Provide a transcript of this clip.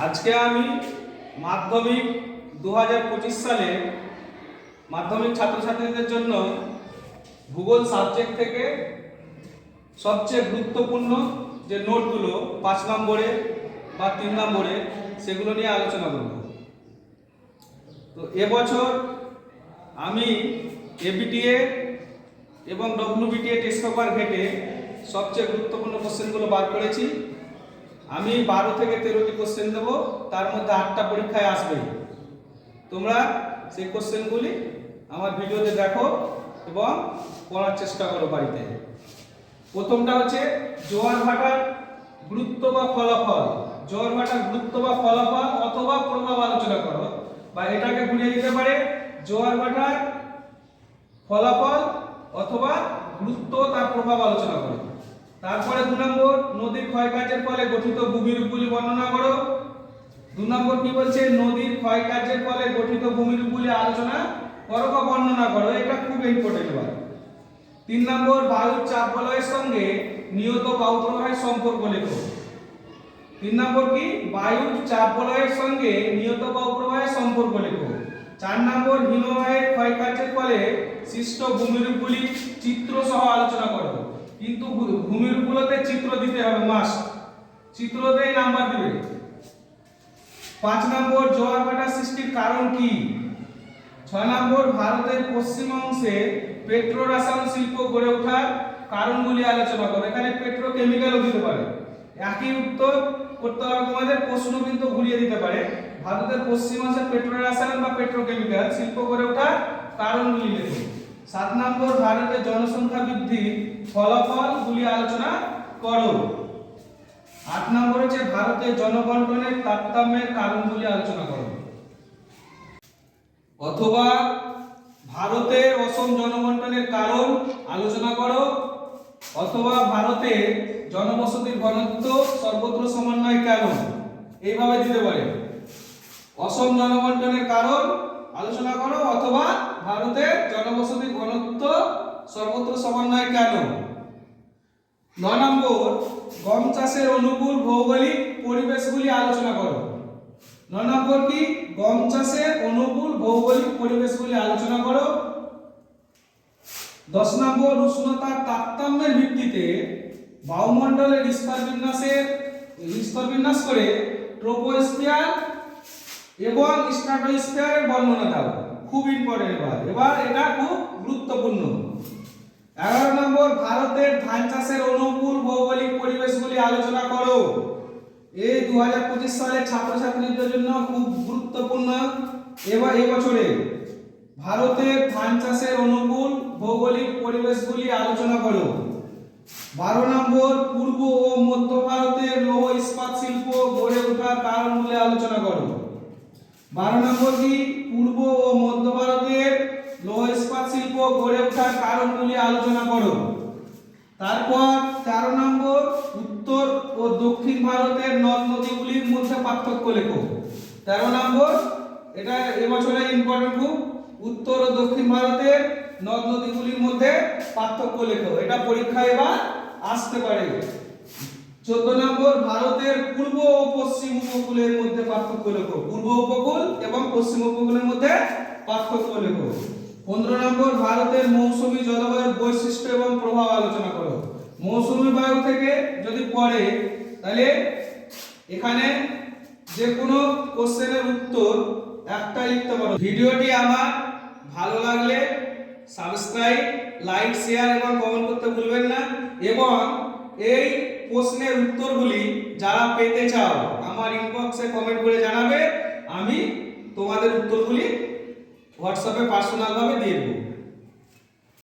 আজকে আমি মাধ্যমিক 2025 সালে মাধ্যমিক ছাত্রছাত্রীদের জন্য ভূগোল সাবজেক্ট থেকে সবচেয়ে গুরুত্বপূর্ণ যে নোটগুলো 5 নম্বরে বা 3 নম্বরে সেগুলো নিয়ে আলোচনা করব। তো এবছর আমি এবিটিএ এবং ডব্লিউবিটিএ টেস্ট পেপার ঘেটে সবচেয়ে গুরুত্বপূর্ণ কোশ্চেনগুলো বার করেছি। আমি 12 থেকে 13টি কোশ্চেন দেবো, তার মধ্যে 8টা পরীক্ষায় আসবে। তোমরা সেই কোশ্চেনগুলি আমার ভিডিওতে দেখো এবং পড়ার চেষ্টা করো বাড়িতে। প্রথমটা হচ্ছে জোয়ার ভাটার গুরুত্ব বা ফলাফল। জোয়ার ভাটার গুরুত্ব বা ফলাফল অথবা প্রভাব আলোচনা করো, বা এটাকে ঘুরিয়ে দিতে পারে জোয়ার ভাটার ফলাফল অথবা গুরুত্ব তার প্রভাব আলোচনা করো। তারপরে 2 নম্বর নদীর ক্ষয়কার্যের ফলে গঠিত ভূমিরূপগুলি বর্ণনা করো। 2 নম্বর কি বলছে, নদীর ক্ষয়কার্যের ফলে গঠিত ভূমিরূপগুলি আলোচনা করো বা বর্ণনা করো। এটা খুব ইম্পর্টেন্ট এবার। 3 নম্বর বায়ুর চাপ বলয়ের সঙ্গে নিয়ত বায়ু প্রবাহের সম্পর্ক লেখো। 3 নম্বর কি, বায়ুর চাপ বলয়ের সঙ্গে নিয়ত বায়ু প্রবাহের সম্পর্ক লেখো। 4 নম্বর হিমবাহের ক্ষয়কার্যের ফলে সৃষ্ট ভূমিরূপগুলি চিত্র সহ আলোচনা করো। কিন্তু ভূমিরূপগুলোতে চিত্র দিতে হবে, মাস্ট, চিত্রতেই নাম্বার দিবে। 5 নম্বর জোয়ার ভাটা সৃষ্টির কারণ কি। 6 নম্বর ভারতের পশ্চিম অংশে পেট্রোরাসায়ন শিল্প গড়ে ওঠার কারণগুলি আলোচনা করো। এখানে পেট্রোকেমিক্যালও দিতে পারে, একই উত্তর করতে হবে তোমাদের। প্রশ্ন কিন্তু ঘুরিয়ে দিতে পারে। ভারতের পশ্চিম অংশে পেট্রোরাসায়ন বা পেট্রোকেমিক্যাল শিল্প গড়ে ওঠার কারণগুলি লেখো। 7 নম্বর ভারতের জনসংখ্যা বৃদ্ধির ফলাফলগুলি আলোচনা করো। 8 নম্বর হচ্ছে ভারতের জনবন্টনের তারতম্যের কারণগুলি আলোচনা করো। অথবা ভারতের অসম জনবন্টনের কারণ আলোচনা করো, অথবা ভারতের জনবসতির ঘনত্ব সর্বত্র সমান নয় কেন, এইভাবে দিতে পারে। অসম জনবন্টনের কারণ আলোচনা করো, অথবা ভারতের জনবসতির ঘনত্ব সর্বত্র সমান নয় কেন। 9 নম্বর গম চাষের অনুকূল ভৌগোলিক পরিবেশগুলি আলোচনা করো। 9 নম্বর কি, গম চাষের অনুকূল ভৌগোলিক পরিবেশগুলি আলোচনা করো। 10 নম্বর উষ্ণতার তারতম্যের ভিত্তিতে বায়ুমণ্ডলের স্তর বিন্যাস করে ট্রপোস্ফিয়ার এবং স্ট্রাটোস্ফিয়ারের বর্ণনা দাও। খুব ইম্পর্টেন্ট। এবার এটা খুব গুরুত্বপূর্ণ। 11 নম্বর ভারতের ধান চাষের অনুকূল ভৌগোলিক পরিবেশগুলি আলোচনা করো। এই 2025 সালের ছাত্রছাত্রীদের জন্য খুব গুরুত্বপূর্ণ। এবার এবছরে ভারতের ধান চাষের অনুকূল ভৌগোলিক পরিবেশগুলি আলোচনা করো। 12 নম্বর পূর্ব ও মধ্য ভারতের লৌহ ইস্পাত শিল্প গড়ে ওঠার কারণগুলি আলোচনা করো। 12 নম্বর কি, পূর্ব ও মধ্য ভারতের লৌহ ইস্পাত শিল্প গড়ে ওঠার কারণগুলি আলোচনা করো। তারপর 13 নম্বর উত্তর ও দক্ষিণ ভারতের নদ নদীগুলির মধ্যে পার্থক্য লেখো। 13 নম্বর, এটা এবছরে ইম্পর্টেন্ট খুব, উত্তর ও দক্ষিণ ভারতের নদ নদীগুলির মধ্যে পার্থক্য লেখো। এটা পরীক্ষায় এবার আসতে পারে। 14 নম্বর ভারতের পূর্ব ও পশ্চিম উপকূলের মধ্যে পার্থক্য লেখো। পূর্ব উপকূল এবং পশ্চিম উপকূলের মধ্যে পার্থক্য লেখো। 15 নম্বর ভারতের মৌসুমী জলবায়ুর বৈশিষ্ট্য এবং প্রভাব আলোচনা করো। মৌসুমী বায়ু থেকে যদি পড়ে তাহলে এখানে যে কোনো কোশ্চেনের উত্তর একটা লিখতে পারো। ভিডিওটি আমার ভালো লাগলে সাবস্ক্রাইব, লাইক, শেয়ার এবং কমেন্ট করতে ভুলবেন না। এবং এই প্রশ্নের উত্তরগুলি যারা পেতে চাও আমার ইনবক্সে কমেন্ট করে জানাবে, আমি তোমাদের উত্তরগুলি হোয়াটসঅ্যাপে পার্সোনালভাবে দিয়ে দেব।